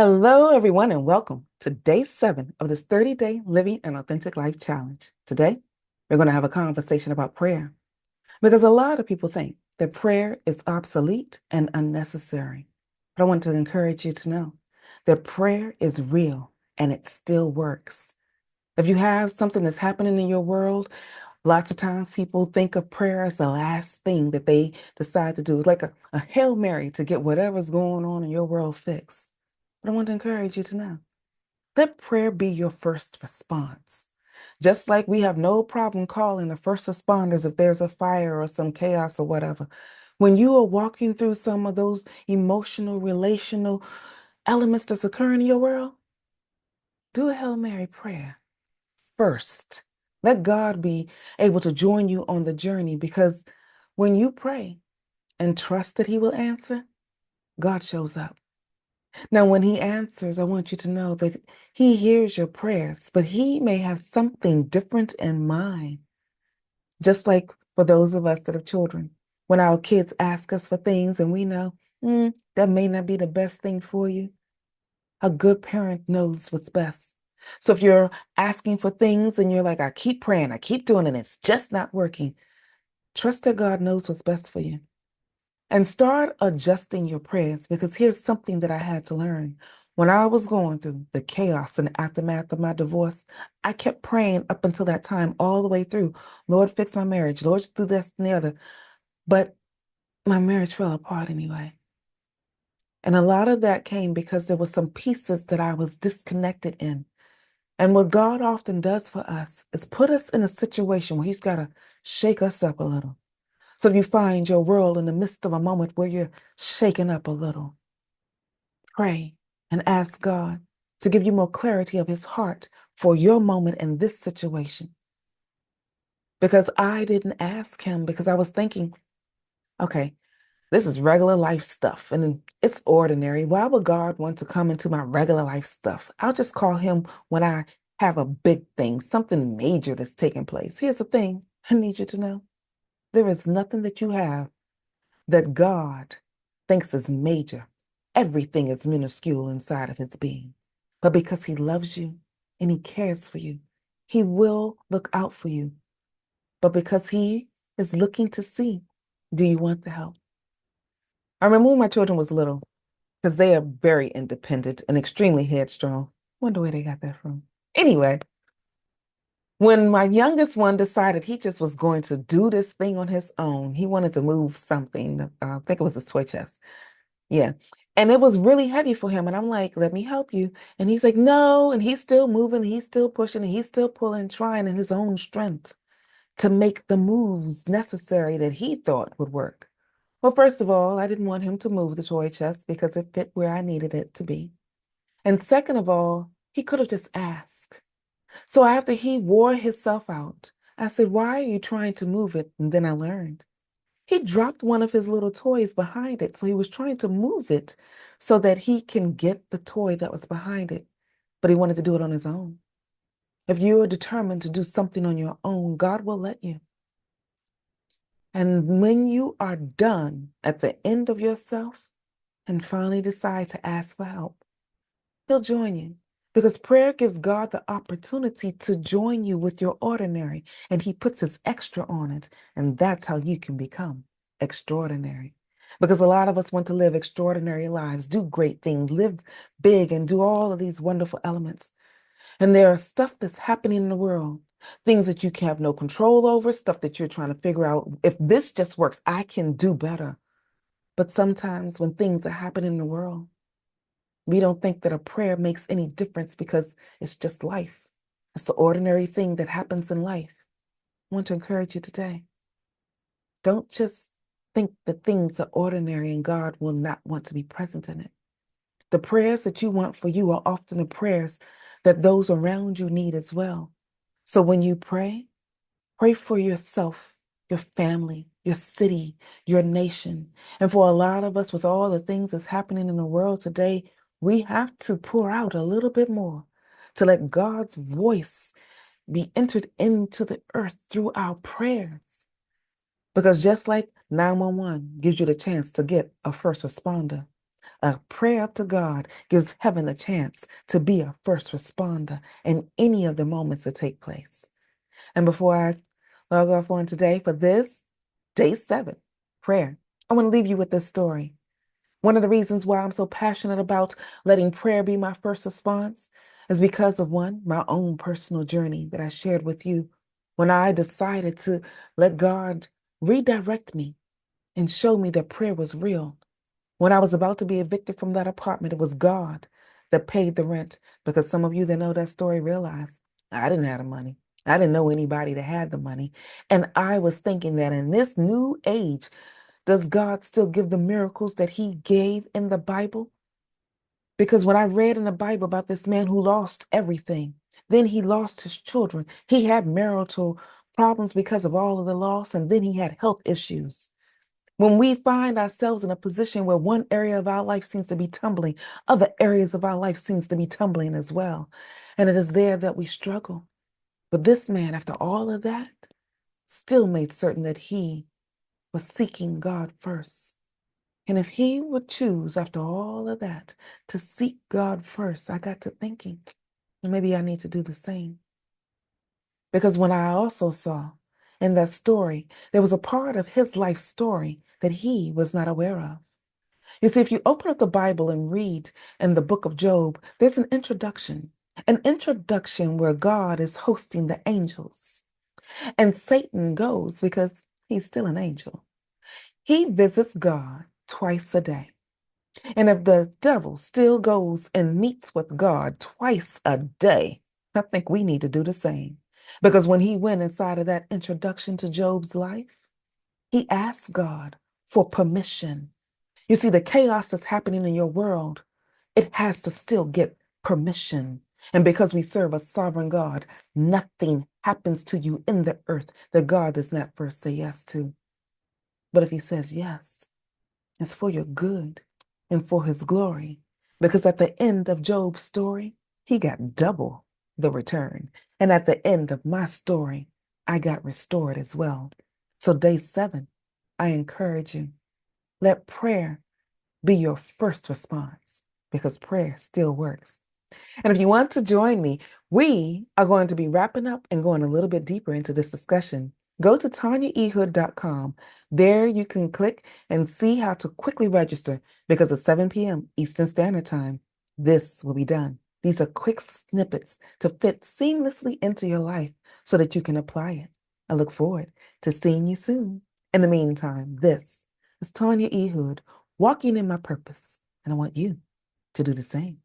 Hello, everyone, and welcome to day 7 of this 30-day Living an Authentic Life Challenge. Today, we're going to have a conversation about prayer because a lot of people think that prayer is obsolete and unnecessary. But I want to encourage you to know that prayer is real and it still works. If you have something that's happening in your world, lots of times people think of prayer as the last thing that they decide to do. It's like a Hail Mary to get whatever's going on in your world fixed. But I want to encourage you to know, let prayer be your first response. Just like we have no problem calling the first responders if there's a fire or some chaos or whatever. When you are walking through some of those emotional, relational elements that's occurring in your world, do a Hail Mary prayer first. Let God be able to join you on the journey, because when you pray and trust that He will answer, God shows up. Now, when He answers, I want you to know that He hears your prayers, but He may have something different in mind. Just like for those of us that have children, when our kids ask us for things and we know, that may not be the best thing for you, a good parent knows what's best. So if you're asking for things and you're like, I keep praying, I keep doing it, and it's just not working, trust that God knows what's best for you. And start adjusting your prayers, because here's something that I had to learn. When I was going through the chaos and aftermath of my divorce, I kept praying up until that time, all the way through. Lord, fix my marriage. Lord, do this and the other. But my marriage fell apart anyway. And a lot of that came because there were some pieces that I was disconnected in. And what God often does for us is put us in a situation where He's got to shake us up a little. So if you find your world in the midst of a moment where you're shaken up a little, pray and ask God to give you more clarity of His heart for your moment in this situation. Because I didn't ask Him, because I was thinking, okay, this is regular life stuff and it's ordinary. Why would God want to come into my regular life stuff? I'll just call Him when I have a big thing, something major that's taking place. Here's the thing I need you to know. There is nothing that you have that God thinks is major. Everything is minuscule inside of His being. But because He loves you and He cares for you, He will look out for you. But because He is looking to see, do you want the help? I remember when my children was little, because they are very independent and extremely headstrong. Wonder where they got that from. Anyway, when my youngest one decided he just was going to do this thing on his own, he wanted to move something. I think it was his toy chest. Yeah. And it was really heavy for him. And I'm like, let me help you. And he's like, no. And he's still moving, he's still pushing, and he's still pulling, trying in his own strength to make the moves necessary that he thought would work. Well, first of all, I didn't want him to move the toy chest because it fit where I needed it to be. And second of all, he could have just asked. So after he wore himself out, I said, why are you trying to move it? And then I learned. He dropped one of his little toys behind it. So he was trying to move it so that he can get the toy that was behind it. But he wanted to do it on his own. If you are determined to do something on your own, God will let you. And when you are done at the end of yourself and finally decide to ask for help, He'll join you, because prayer gives God the opportunity to join you with your ordinary, and He puts His extra on it. And that's how you can become extraordinary. Because a lot of us want to live extraordinary lives, do great things, live big, and do all of these wonderful elements. And there are stuff that's happening in the world, things that you can have no control over, stuff that you're trying to figure out. If this just works, I can do better. But sometimes when things are happening in the world, we don't think that a prayer makes any difference because it's just life. It's the ordinary thing that happens in life. I want to encourage you today. Don't just think that things are ordinary and God will not want to be present in it. The prayers that you want for you are often the prayers that those around you need as well. So when you pray, pray for yourself, your family, your city, your nation. And for a lot of us, with all the things that's happening in the world today, we have to pour out a little bit more to let God's voice be entered into the earth through our prayers. Because just like 911 gives you the chance to get a first responder, A prayer up to God gives heaven a chance to be a first responder in any of the moments that take place. And before I log off on today for this, day 7, prayer, I want to leave you with this story. One of the reasons why I'm so passionate about letting prayer be my first response is because of my own personal journey that I shared with you when I decided to let God redirect me and show me that prayer was real. When I was about to be evicted from that apartment, it was God that paid the rent, because some of you that know that story realize I didn't have the money. I didn't know anybody that had the money. And I was thinking that in this new age, does God still give the miracles that he gave in the Bible? Because when I read in the Bible about this man who lost everything, then he lost his children. He had marital problems because of all of the loss, and then he had health issues. When we find ourselves in a position where one area of our life seems to be tumbling, other areas of our life seems to be tumbling as well. And it is there that we struggle. But this man, after all of that, still made certain that he was seeking God first. And if he would choose, after all of that, to seek God first, I got to thinking, maybe I need to do the same. Because when I also saw in that story, there was a part of his life story that he was not aware of. You see, if you open up the Bible and read in the book of Job, there's an introduction where God is hosting the angels. And Satan goes because he's still an angel. He visits God twice a day. And if the devil still goes and meets with God twice a day, I think we need to do the same. Because when he went inside of that introduction to Job's life, he asked God for permission. You see, the chaos that's happening in your world, it has to still get permission. And because we serve a sovereign God, nothing happens to you in the earth that God does not first say yes to. But if he says yes, it's for your good and for his glory. Because at the end of Job's story, he got double the return. And at the end of my story, I got restored as well. So day 7, I encourage you, let prayer be your first response, because prayer still works. And if you want to join me, we are going to be wrapping up and going a little bit deeper into this discussion. Go to tanyaehood.com. There you can click and see how to quickly register, because at 7 p.m. Eastern Standard Time, this will be done. These are quick snippets to fit seamlessly into your life so that you can apply it. I look forward to seeing you soon. In the meantime, this is Tanya Ehud, walking in my purpose, and I want you to do the same.